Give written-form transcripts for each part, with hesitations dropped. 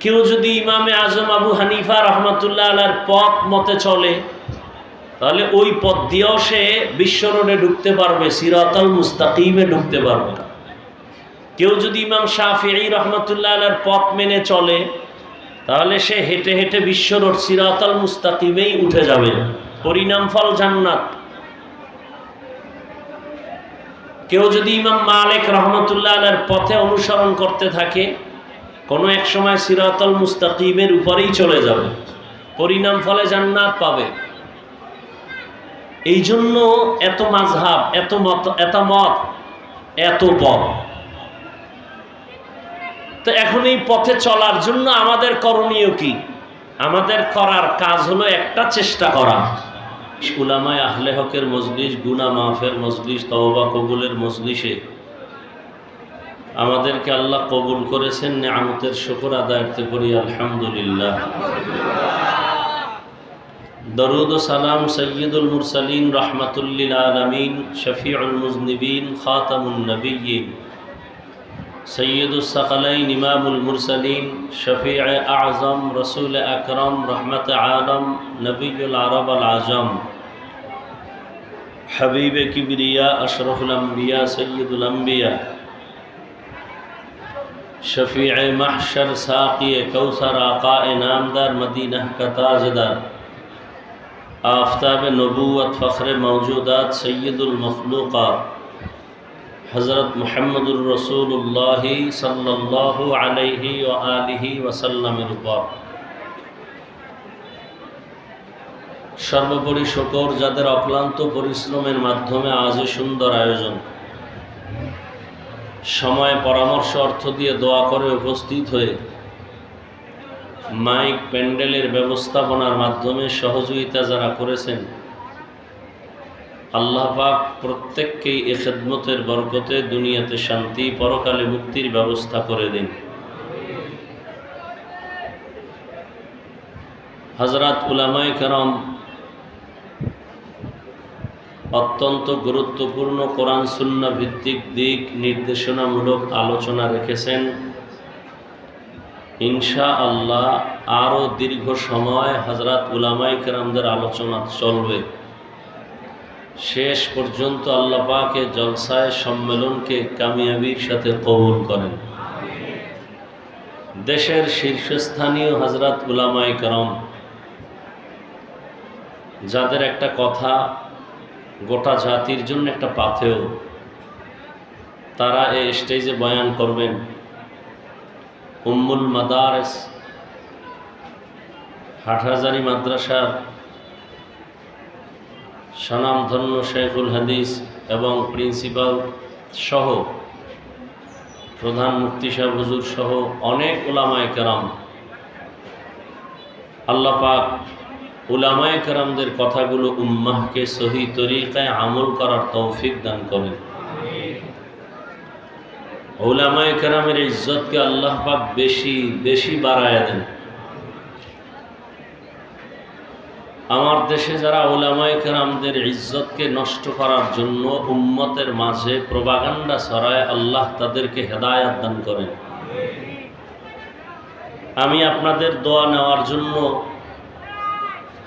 কেউ যদি ইমামে আজম আবু হানিফা রহমতুল্লাহ আলাইহির পথ মতে চলে, তাহলে ওই পথ দিয়েও সে বিশ্ব রোডে ঢুকতে পারবে, সিরাতাল মুস্তাকিমে ঢুকতে পারবে। কেউ যদি ইমাম শাফিঈ রহমতুল্লাহ আলাইহির পথ মেনে চলে, তাহলে সে হেঁটে হেঁটে বিশ্ব রোড সিরাতাল মুস্তাকিমেই উঠে যাবে, পরিণাম ফল জান্নাত। কেউ যদি ইমাম মালিক রহমতুল্লাহ আলাইহির পথে অনুসরণ করতে থাকে, কোনো এক সময় সিরাতাল মুস্তাকিমের উপরেই চলে যাবে, পরিণাম ফলে জান্নাত পাবে। এই জন্য এত মাযহাব, এত মত, এত পথ। তো এখন এই পথে চলার জন্য আমাদের করণীয় কি? আমাদের করার কাজ হলো একটা, চেষ্টা করা। উলামায়ে আহলে হকের মজলিস, গুনাহ মাফের মজলিস, তওবা কবুলের মজলিসে আমাদেরকে আল্লাহ কবুল করেছেন, নিয়ামতের শুকর আদায় করতে করি আলহামদুলিল্লাহ। দরুদ ও সালাম সৈয়দুল মুরসালিন রাহমাতুল লিল আলামিন, শফিউল মুজনিবিন, খাতামুন নবিয়্যিন, সৈয়দুস সাকালাইন, ইমামুল মুরসালিন, শফিউ আযম, রাসূল আকরাম, রহমত আলম, নবিয়ুল আরব আল আজম, হাবিবে কিবরিয়া, আশরাফুল আম্বিয়া, সৈয়দুল আম্বিয়া, शफीअ महशर, साक़ी कौसर, आक़ाए नामदार, मदीना का ताजदार, आफ़ताब नबूवत, फ़ख्र मौजूदात, सय्यदुल मखलूक़ात, हज़रत मुहम्मदुर रसूलुल्लाह सल्लल्लाहु अलैहि व आलिहि वसल्लमेर উপর সর্বোপরি শুকর যাদের অক্লান্ত পরিশ্রমের মাধ্যমে আজ সুন্দর আয়োজন, সময় পরামর্শ অর্থ দিয়ে দোয়া করে উপস্থিত হয়ে মাইক প্যান্ডেলের ব্যবস্থাপনার মাধ্যমে সহযোগিতা যারা করেছেন, আল্লাহ পাক প্রত্যেককেই এ খেদমতের বরকতে দুনিয়াতে শান্তি, পরকালে মুক্তির ব্যবস্থা করে দিন। হযরত উলামায়ে কেরাম অত্যন্ত গুরুত্বপূর্ণ কোরআন সুন্নাহ ভিত্তিক দিক নির্দেশনামূলক আলোচনা রেখেছেন। ইনশাআল্লাহ আরও দীর্ঘ সময় হযরত উলামায়ে কেরামদের আলোচনা চলবে, শেষ পর্যন্ত আল্লাহ পাক এই জলসায় সম্মেলনকে কামিয়াবির সাথে কবুল করেন। দেশের শীর্ষস্থানীয় হযরত উলামায়ে কেরাম, যাদের একটা কথা গোটা জাতির জন্য একটা পাথেয়, তারা এই স্টেজে বয়ান করবেন। উম্মুল মাদারিস হাটহাজারী মাদ্রাসার স্বনামধন্য শেখুল হাদিস এবং প্রিন্সিপাল সহ প্রধান মুফতি সাহেব হুজুর সহ অনেক উলামায়ে কেরাম, আল্লাহ পাক উলামায়ে কেরামদের কথাগুলো উম্মাহকে সহি তরিকায় আমল করার তৌফিক দান করেন। উলামায়ে কেরামের ইজ্জতকে আল্লাহ পাক বেশি বেশি বাড়ায় দেন। আমার দেশে যারা উলামায়ে কেরামদের ইজ্জতকে নষ্ট করার জন্য উম্মতের মাঝে প্রপাগান্ডা ছড়ায়, আল্লাহ তাদেরকে হেদায়েত দান করেন। আমি আপনাদের দোয়া নেওয়ার জন্য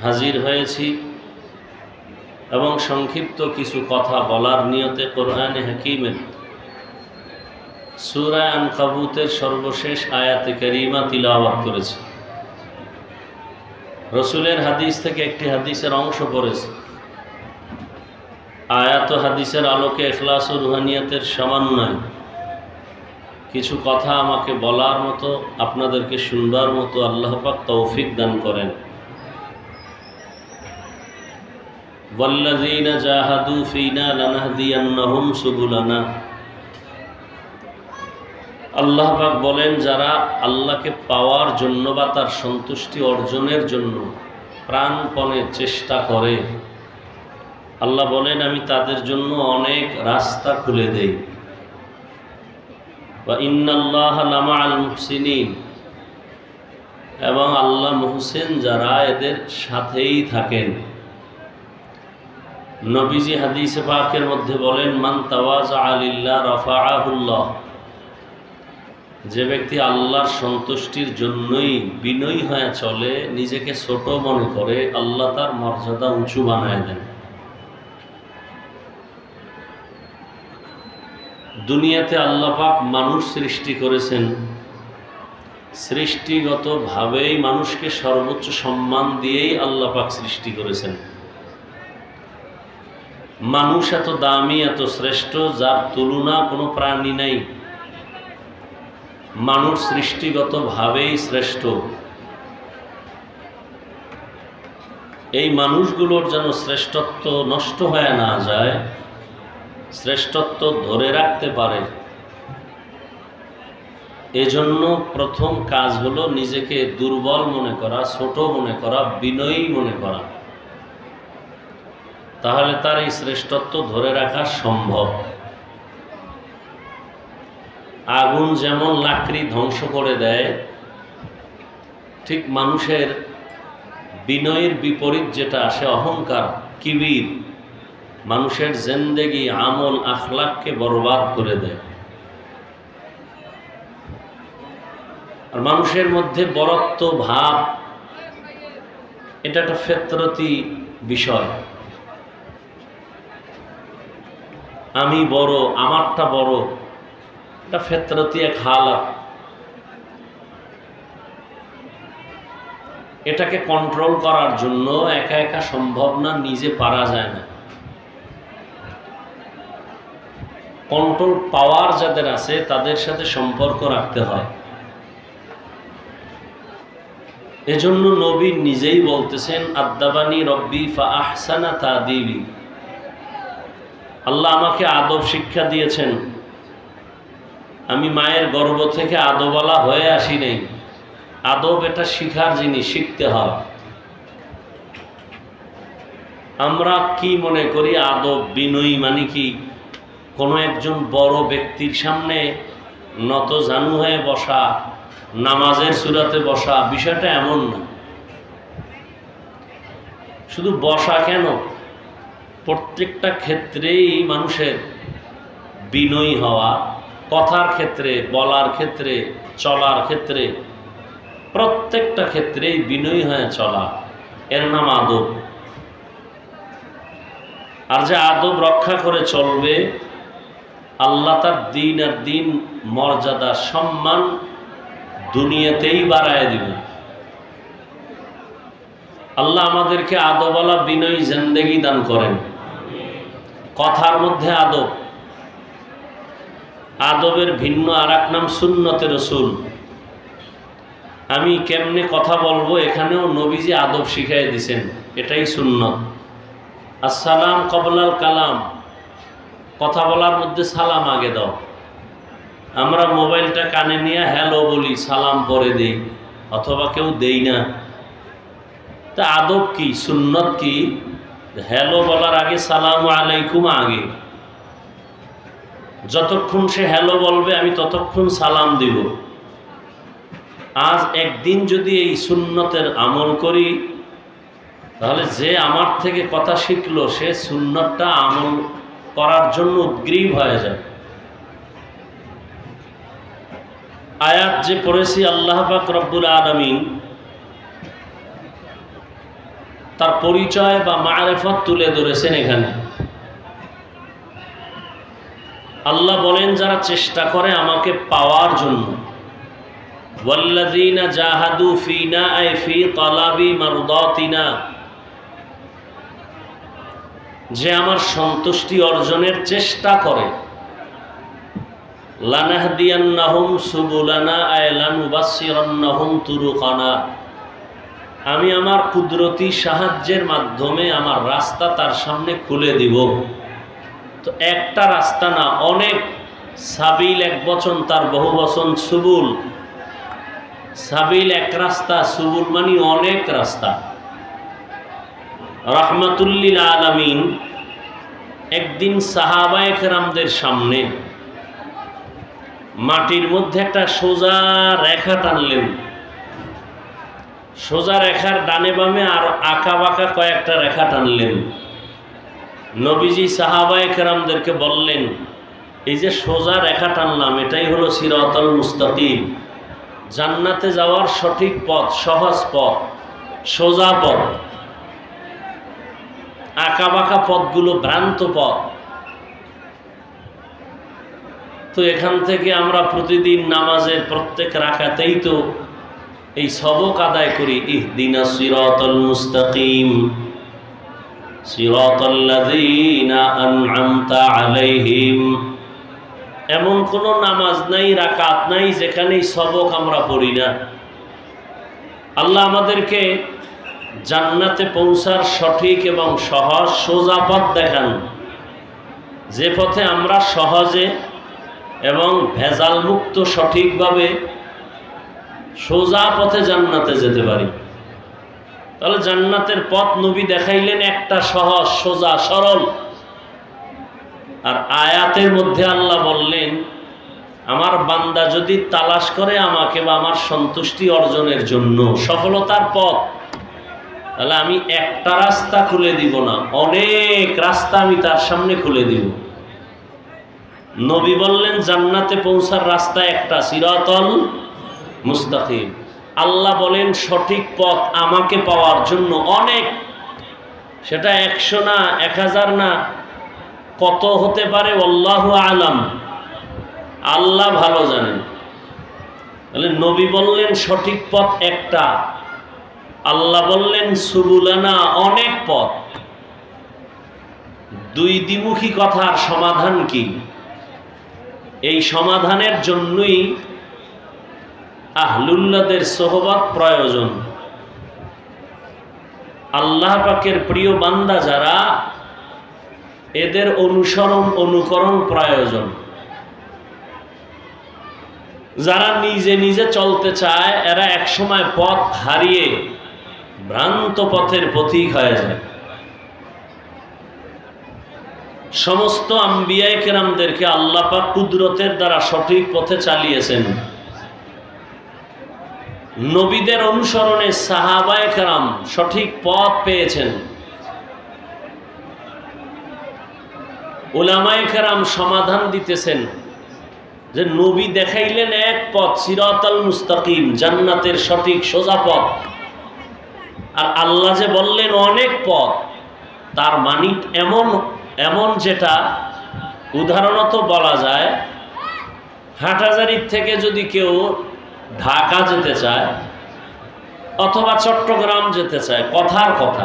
হাজির হয়েছি এবং সংক্ষিপ্ত কিছু কথা বলার নিয়তে কোরআনে হাকিমের সূরা আনকাবুতের সর্বশেষ আয়াতে কারিমা তিলাওয়াত করেছি। রসুলের হাদিস থেকে একটি হাদিসের অংশ পড়েছি। আয়াত হাদিসের আলোকে ইখলাস ও রুহানিয়াতের সমন্বয় কিছু কথা আমাকে বলার মতো, আপনাদেরকে শুনবার মতো আল্লাহ পাক তৌফিক দান করেন। ওয়াল্লাযীনা জাহাদু ফীনা লানাহদিয়ান্নাহুম সুবুলানা। আল্লাহ পাক বলেন, যারা আল্লাহকে পাওয়ার জন্য বা তার সন্তুষ্টি অর্জনের জন্য প্রাণপণে চেষ্টা করে, আল্লাহ বলেন আমি তাদের জন্য অনেক রাস্তা খুলে দেই। ওয়া ইন্নাল্লাহা লামাআল মুহসিনিন, এবং আল্লাহ মুহসিন যারা এদের সাথেই থাকেন। নবীজি হাদিসে পাকের মধ্যে বলেন, মান তাওয়াজা লিল্লাহ রাফাআহুল্লাহ। যে ব্যক্তি আল্লাহর সন্তুষ্টির জন্যই বিনয়ী হয়ে চলে, নিজেকে ছোট মনে করে, আল্লাহ তার মর্যাদা উঁচু বানায় দেন। দুনিয়াতে আল্লাহ পাক মানুষ সৃষ্টি করেছেন, সৃষ্টিগতভাবেই মানুষকে সর্বোচ্চ সম্মান দিয়েই আল্লাহ পাক সৃষ্টি করেছেন। মানুষ এত দামি, এত শ্রেষ্ঠ, যার তুলনা কোনো প্রাণী নাই। মানুষ সৃষ্টিগতভাবেই শ্রেষ্ঠ। এই মানুষগুলোর যেন শ্রেষ্ঠত্ব নষ্ট হয়ে না যায়, শ্রেষ্ঠত্ব ধরে রাখতে পারে, এজন্য প্রথম কাজ হলো নিজেকে দুর্বল মনে করা, ছোট মনে করা, বিনয়ী মনে করা। তাহলে তার এই শ্রেষ্ঠত্ব ধরে রাখা সম্ভব। আগুন যেমন লাকড়ি ধ্বংস করে দেয়, ঠিক মানুষের বিনয়ের বিপরীত যেটা আসে, অহংকার, কিবির, মানুষের জিন্দেগি, আমল, আখলাককে বরবাদ করে দেয়। আর মানুষের মধ্যে বরত্ব ভাব, এটা একটা ফিতরতি বিষয়। আমি বড়, আমারটা বড়, এটা ফিতরতি এক হালাত। এটাকে কন্ট্রোল করার জন্য একা একা সম্ভব না, নিজে পারা যায় না। কন্ট্রোল পাওয়ার যাদের আছে তাদের সাথে সম্পর্ক রাখতে হয়। এজন্য নবী নিজেই বলতেছেন, আদাবানি রব্বি ফা আহসানা তাদিবি। আল্লাহ আমাকে আদব শিক্ষা দিয়েছেন। আমি মায়ের গর্ভ থেকে আদবওয়ালা হয়ে আসি নাই। আদব এটা শিখার জিনিস, শিখতে হয়। আমরা কি মনে করি আদব, বিনয়ী মানে কি কোনো একজন বড় ব্যক্তির সামনে নত জানু হয়ে বসা, নামাজের সূরাতে বসা। বিষয়টা এমন না। শুধু বসা কেন, প্রত্যেকটা ক্ষেত্রেই মানুষের বিনয়ী হওয়া, কথার ক্ষেত্রে, বলার ক্ষেত্রে, চলার ক্ষেত্রে, প্রত্যেকটা ক্ষেত্রেই বিনয়ী হয়ে চলা, এর নাম আদব। আর যে আদব রক্ষা করে চলবে, আল্লাহ তার দিন আর দিন মর্যাদা, সম্মান দুনিয়াতেই বাড়ায় দিবেন। আল্লাহ আমাদেরকে আদবওয়ালা বিনয়ী জিন্দেগি দান করেন। কথার মধ্যে আদব, আদবের ভিন্ন আর এক নাম সুন্নতে রসুল। আমি কেমনে কথা বলবো, এখানেও নবীজি আদব শিখাই দিছেন, এটাই সুন্নত। আসসালাম কবলাল কালাম, কথা বলার মধ্যে সালাম আগে দাও। আমরা মোবাইলটা কানে নিয়ে হ্যালো বলি, সালাম পরে দেই, অথবা কেউ দেই না। তা আদব কি, সুন্নত কি? হ্যালো বলার আগে সালাম আলাইকুম আগে। যতক্ষণ সে হ্যালো বলবে আমি ততক্ষণ সালাম দিব। আজ একদিন যদি এই সুন্নতের আমল করি, তাহলে যে আমার থেকে কথা শিখলো সে সুন্নতটা আমল করার জন্য উদ্গ্রীব হয়ে যায়। আয়াত যে পড়েছি, আল্লাহ পাক রব্বুল আলামিন তার পরিচয় বা মারিফত তুলে ধরেছেন এখানে। আল্লাহ বলেন, যারা চেষ্টা করে আমাকে পাওয়ার জন্য, ওয়াল্লাযীনা জাহাদু ফীনা আই ফী তালাবি মারদাতিনা, যে আমার সন্তুষ্টি অর্জনের চেষ্টা করে, লানাহদিয়ান্নাহুম সুবুলানা আই লানুবাসসিরান্নাহুম তুরুকানা, আমি আমার কুদরতি সাহায্যের মাধ্যমে আমার রাস্তা তার সামনে খুলে দিব। তো একটা রাস্তা না, অনেক। সাবিল এক বচন, তার বহু বচন সুবুল। সাবিল এক রাস্তা, সুবুল মানে অনেক রাস্তা। রাহমাতুল্লিল আলামিন একদিন সাহাবায়ে কেরামদের সামনে মাটির মধ্যে একটা সোজা রেখা টানলেন। সোজা রেখার ডানে বামে আর আঁকা বাঁকা কয়েকটা রেখা টানলেন। নবীজি সাহাবায়ে কেরামদেরকে বললেন, এই যে সোজা রেখা টানলাম, এটাই হলো সিরাতাল মুস্তাকিম, জান্নাতে যাওয়ার সঠিক পথ, সহজ পথ, সোজা পথ। আঁকা বাঁকা পথগুলো ভ্রান্ত পথ। তো এখান থেকে আমরা প্রতিদিন নামাজের প্রত্যেক রাকাতেই তো এই সবক আদায় করি, ইহদিনাস সিরাতাল মুস্তাকিম সিরাতাল্লাযীনা আন'আমতা আলাইহিম। এমন কোন নামাজ নাই, রাকাত নাই যেখানে এই সবক আমরা পড়ি না। আল্লাহ আমাদেরকে জান্নাতে পৌঁছার সঠিক এবং সহজ সোজা পথ দেখান, যে পথে আমরা সহজে এবং ভেজাল মুক্ত সঠিকভাবে সোজা পথে জান্নাতে যেতে পারি। তাহলে জান্নাতের পথ নবী দেখাইলেন একটা, সহজ সোজা সরল। আর আয়াতের মধ্যে আল্লাহ বললেন, আমার বান্দা যদি তালাশ করে আমাকে বা আমার সন্তুষ্টি অর্জনের জন্য সফলতার পথ, তাহলে আমি একটা রাস্তা খুলে দিব না, অনেক রাস্তা আমি তার সামনে খুলে দিব। নবী বললেন জান্নাতে পৌঁছার রাস্তা একটা, সিরাতাল মুস্তাকিম। আল্লাহ বলেন সঠিক পথ আমাকে পাওয়ার জন্য অনেক, সেটা 100 না 1000 না, কত হতে পারে আল্লাহু আলাম, আল্লাহ ভালো জানেন। তাহলে নবী বললেন সঠিক পথ একটা, আল্লাহ বললেন সুবুলানা, অনেক পথ। দুই দ্বিমুখী কথার সমাধান কি? এই সমাধানের জন্যই আহলুল্লাহদের সোহবত প্রয়োজন। আল্লাহ পাকের প্রিয় বান্দা যারা, এদের অনুসরণ অনুকরণ প্রয়োজন। যারা নিজে নিজে চলতে চায়, এরা একসময় পথ হারিয়ে ভ্রান্ত পথের পথিক হয়ে যায়। সমস্ত আম্বিয়া কেরামদেরকে আল্লাহ পাক কুদরতের দ্বারা সঠিক পথে চালিয়েছেন। নবীদের অনুসরণে সাহাবায়ে কেরাম সঠিক পথ পেয়েছেন। উলামায়ে কেরাম সমাধান দিতেছেন যে নবী দেখাইলেন এক পথ, সিরাতাল মুস্তাকিম, জান্নাতের সঠিক সোজা পথ। আর আল্লাহ যে বললেন অনেক পথ, তার মানে এমন যেটা উদাহরণত বলা যায়, হাটহাজারীর থেকে যদি কেউ ঢাকা যেতে চায় অথবা চট্টগ্রাম যেতে চায়, কথার কথা,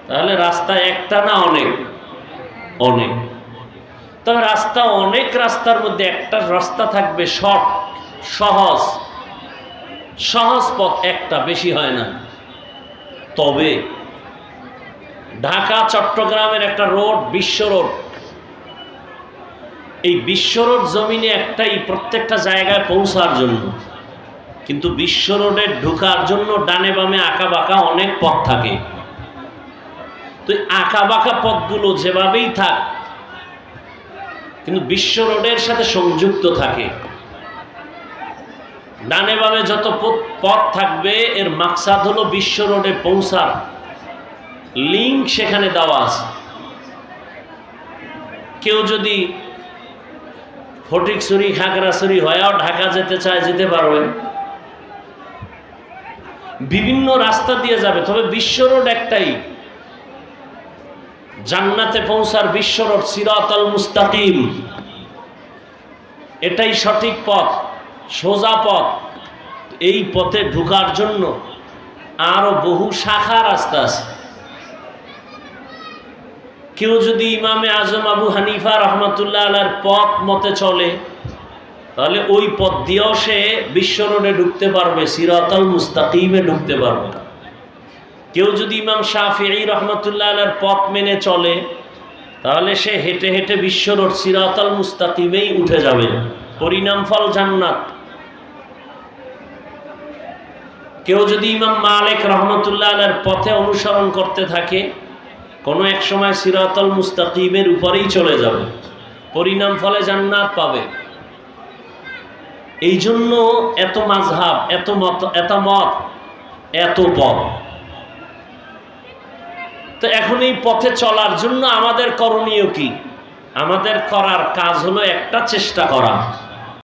তাহলে রাস্তা একটা না অনেক? অনেক। তবে রাস্তা অনেক, রাস্তার মধ্যে একটা রাস্তা থাকবে শর্ট, সহজ, সহজ পথ একটা, বেশি হয় না। তবে ঢাকা চট্টগ্রামের একটা রোড, বিশ্ব রোড, এই বিশ্ব রোড জমিনে একটাই, প্রত্যেকটা জায়গায় পৌঁছার জন্য। কিন্তু বিশ্ব রোডে ঢোকার জন্য ডানে বামে আঁকা বাঁকা অনেক পথ থাকে। তো আঁকা বাঁকা পথগুলো যেভাবেই থাক, কিন্তু বিশ্ব রোডের সাথে সংযুক্ত থাকে। ডানে বামে যত পথ থাকবে, এর মাকসাদ হলো বিশ্ব রোডে পৌঁছার লিঙ্ক সেখানে দেওয়া আছে। কেউ যদি ফটিকছড়ি খাগড়াছড়ি হয়েও ঢাকা যেতে চায়, যেতে পারবে, বিভিন্ন রাস্তা দিয়ে যাবে। তবে বিশ্ব রোড একটাই, জান্নাতে পৌঁছার বিশ্ব রোড, সিরাতাল মুস্তাকিম, এটাই সঠিক পথ, সোজা পথ। এই পথে ঢোকার জন্য আরো বহু শাখা রাস্তা আছে। কেউ যদি ইমামে আজম আবু হানিফা রহমাতুল্লাহ আলাইহির পথ মতে চলে, তাহলে ওই পথ দিয়েও সে বিশ্ব রোডে ঢুকতে পারবে, সিরাতাল মুস্তাকিমে ঢুকতে পারবে। কেউ যদি ইমাম শাফিঈ রহমাতুল্লাহ আলাইহির পথ মেনে চলে, তাহলে সে হেঁটে হেঁটে বিশ্ব রোড সিরাতাল মুস্তাকিমেই উঠে যাবে, পরিণাম ফল জান্নাত। কেউ যদি ইমাম মালিক রহমাতুল্লাহ আলাইহির পথে অনুসরণ করতে থাকে, কোনো এক সময় সিরাতাল মুস্তাকিমের উপরেই চলে যাবে, পরিণাম ফলে জান্নাত পাবে। এই জন্য এত মাযহাব, এত মত, এত পথ। তো এখন এই পথে চলার জন্য আমাদের করণীয় কি? আমাদের করার কাজ হলো একটা চেষ্টা করা